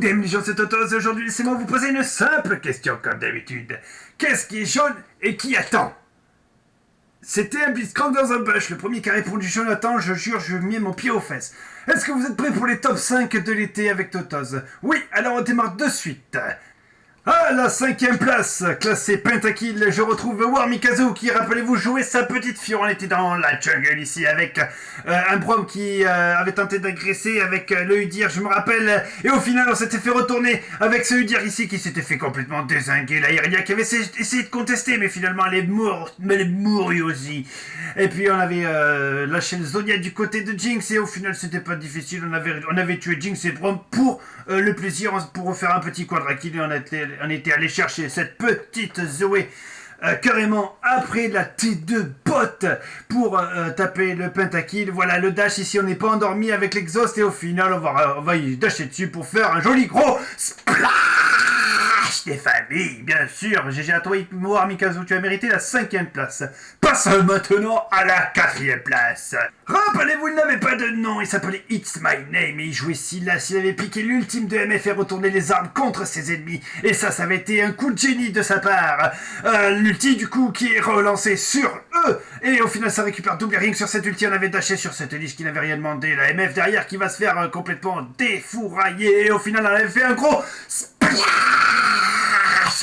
Goudem les gens, c'est Totos, aujourd'hui laissez-moi vous poser une simple question comme d'habitude. Qu'est-ce qui est jaune et qui attend? C'était un Blitzcrank dans un bush, le premier qui a répondu Jonathan, je jure, je mets mon pied aux fesses. Est-ce que vous êtes prêts pour les top 5 de l'été avec Totos? Oui, alors on démarre de suite. À la 5e place, classé Pentakill, je retrouve War Mikazu qui, rappelez-vous, jouait sa petite fille. On était dans la jungle ici avec un Brom qui avait tenté d'agresser avec le Udyr, je me rappelle. Et au final, on s'était fait retourner avec ce Udyr ici qui s'était fait complètement dézinguer. La Irelia qui avait essayé de contester, mais finalement elle est morte, mais elle est morte aussi. Et puis on avait lâché le Zonia du côté de Jinx et au final c'était pas difficile. On avait tué Jinx et Brom pour le plaisir, pour faire un petit quadra-kill et on était allé chercher cette petite Zoé carrément après la T2 bot pour taper le pentakill. Voilà le dash ici, on n'est pas endormi avec l'exhaust et au final on va y dasher dessus pour faire un joli gros splash des familles, bien sûr. GG à toi War Mikazu, tu as mérité la 5e place. Passe maintenant à la 4e place. Rappelez-vous, il n'avait pas de nom, il s'appelait It's My Name et il jouait Sylas. Il avait piqué l'ultime de MF et retourné les armes contre ses ennemis. Et ça avait été un coup de génie de sa part. L'ulti du coup qui est relancé sur eux. Et au final ça récupère double ring sur cette ulti. On avait dashé sur cette Lich qui n'avait rien demandé. La MF derrière qui va se faire complètement défourailler. Et au final on avait fait un gros splash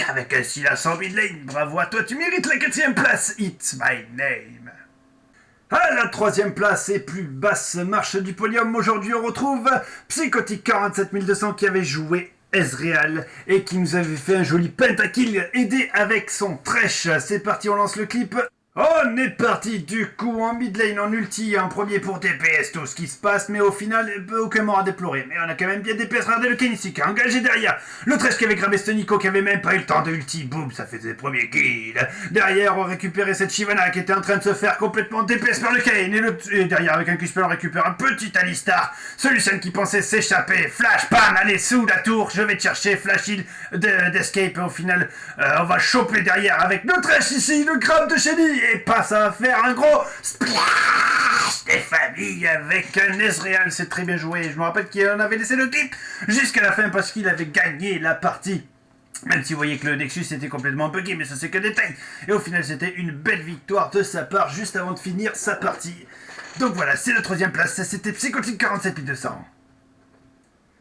avec un Sylas en mid lane. Bravo à toi, tu mérites la 4e place. It's My Name. À la 3e place et plus basse marche du podium, aujourd'hui on retrouve Psychotic 47200 qui avait joué Ezreal et qui nous avait fait un joli pentakill aidé avec son Thresh. C'est parti, on lance le clip. On est parti du coup en mid lane, en ulti, en premier pour DPS, tout ce qui se passe, mais au final, aucun mort à déplorer. Mais on a quand même bien DPS, regardez le Kenny qui a engagé derrière. Le Thresh qui avait grabé ce Nico qui avait même pas eu le temps de ulti, boum, ça faisait le premier kill. Derrière, on récupérait cette Shyvana qui était en train de se faire complètement DPS par le Kane. Et derrière, avec un Q-Spell, on récupère un petit Alistar. Celui-ci qui pensait s'échapper, flash, bam, allez, sous la tour, je vais te chercher, flash heal d'escape. Et au final, on va choper derrière avec le Thresh ici, le grab de Shelly. Et pas, ça va faire un gros splash des familles avec un Ezreal. C'est très bien joué. Je me rappelle qu'on avait laissé le clip jusqu'à la fin parce qu'il avait gagné la partie. Même si vous voyez que le Nexus était complètement buggé, mais ça c'est que détail. Et au final c'était une belle victoire de sa part juste avant de finir sa partie. Donc voilà, c'est la 3e place. C'était Psychotic 47200.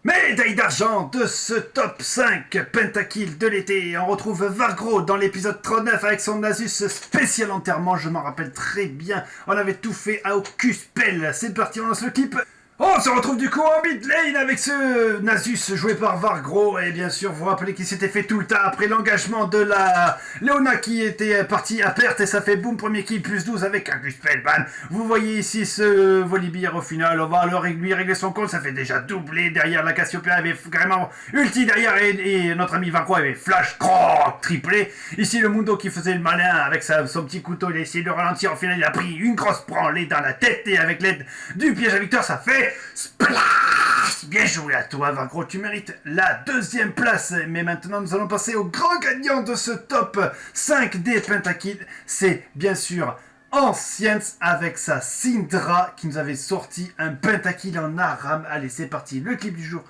Médaille d'argent de ce top 5 pentakill de l'été. On retrouve Vargro dans l'épisode 39 avec son Nasus spécial enterrement. Je m'en rappelle très bien. On avait tout fait à Q-Spell. C'est parti, on lance le clip. On se retrouve du coup en mid lane avec ce Nasus joué par Vargro. Et bien sûr, vous vous rappelez qu'il s'était fait tout le tas après l'engagement de la Leona qui était partie à perte. Et ça fait boum, premier kill plus 12 avec un Q-Spell ban. Vous voyez ici ce Volibear au final. On va lui régler son compte. Ça fait déjà doublé. Derrière, la Cassiopeia avait carrément ulti derrière. Et notre ami Vargro avait flash croc triplé. Ici, le Mundo qui faisait le malin avec son petit couteau. Il a essayé de ralentir. Au final, il a pris une grosse branlée dans la tête. Et avec l'aide du piège à Victor, ça fait splash! Bien joué à toi, Vargro, tu mérites la 2e place. Mais maintenant, nous allons passer au grand gagnant de ce top 5 des pentakill. C'est bien sûr Anciens avec sa Syndra qui nous avait sorti un pentakill en Aram. Allez, c'est parti, le clip du jour.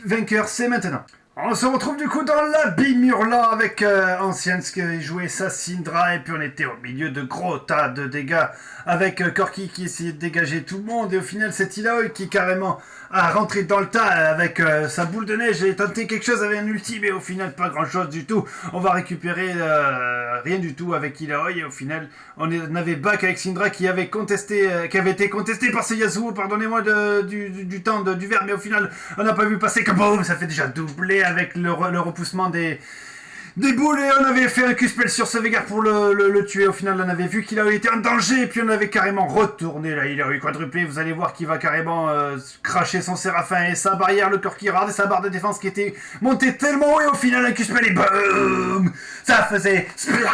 Vainqueur, c'est maintenant. On se retrouve du coup dans l'abîme hurlant avec Anciens qui jouait sa Syndra et puis on était au milieu de gros tas de dégâts avec Corki qui essayait de dégager tout le monde et au final c'est Illaoi qui carrément a rentré dans le tas avec sa boule de neige et tenté quelque chose avec un ulti mais au final pas grand chose du tout. On va récupérer rien du tout avec Illaoi et au final on avait back avec Syndra qui avait été contesté par ce Yasuo, pardonnez-moi du temps du verre mais au final on n'a pas vu passer que boum, ça fait déjà doubler avec le repoussement des boules et on avait fait un Q-Spell sur ce Veigar pour le tuer. Au final on avait vu qu'il avait été en danger et puis on avait carrément retourné là, il a eu quadruplé. Vous allez voir qu'il va carrément cracher son Séraphin et sa barrière, le corps qui rade et sa barre de défense qui était montée tellement haut et au final un Q-Spell et boum, ça faisait splash.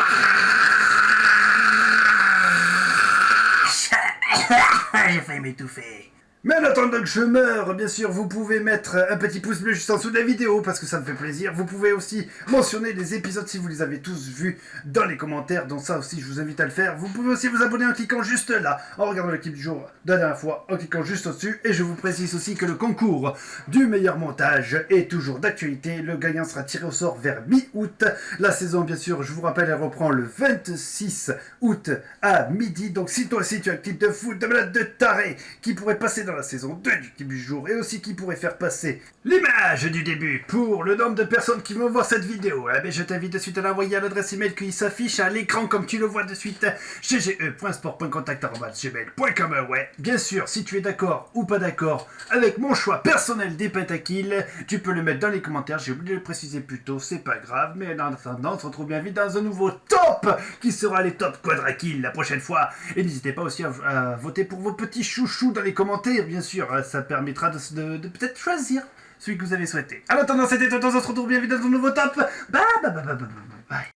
J'ai failli m'étouffer. Mais en attendant que je meure, bien sûr, vous pouvez mettre un petit pouce bleu juste en dessous de la vidéo parce que ça me fait plaisir. Vous pouvez aussi mentionner les épisodes si vous les avez tous vus dans les commentaires. Donc ça aussi, je vous invite à le faire. Vous pouvez aussi vous abonner en cliquant juste là, en regardant l'équipe du jour de la dernière fois, en cliquant juste au-dessus. Et je vous précise aussi que le concours du meilleur montage est toujours d'actualité. Le gagnant sera tiré au sort vers mi-août. La saison, bien sûr, je vous rappelle, elle reprend le 26 août à midi. Donc si toi aussi tu as un clip de foot, de malade, de taré qui pourrait passer dans la saison 2 du clip du jour et aussi qui pourrait faire passer l'image du début pour le nombre de personnes qui vont voir cette vidéo, eh bien, je t'invite de suite à l'envoyer à l'adresse email qui s'affiche à l'écran comme tu le vois de suite, gge.sport.contact@gmail.com. Ouais, bien sûr, si tu es d'accord ou pas d'accord avec mon choix personnel des pentakill, tu peux le mettre dans les commentaires. J'ai oublié de le préciser plus tôt, c'est pas grave, mais en attendant, on se retrouve bien vite dans un nouveau top qui sera les top quadrakill la prochaine fois. Et n'hésitez pas aussi à voter pour vos petits chouchous dans les commentaires, bien sûr, ça permettra de peut-être choisir celui que vous avez souhaité. En attendant, c'était Tonton, on se retrouve bien vite dans un nouveau top. Bye bye bye bye bye bye.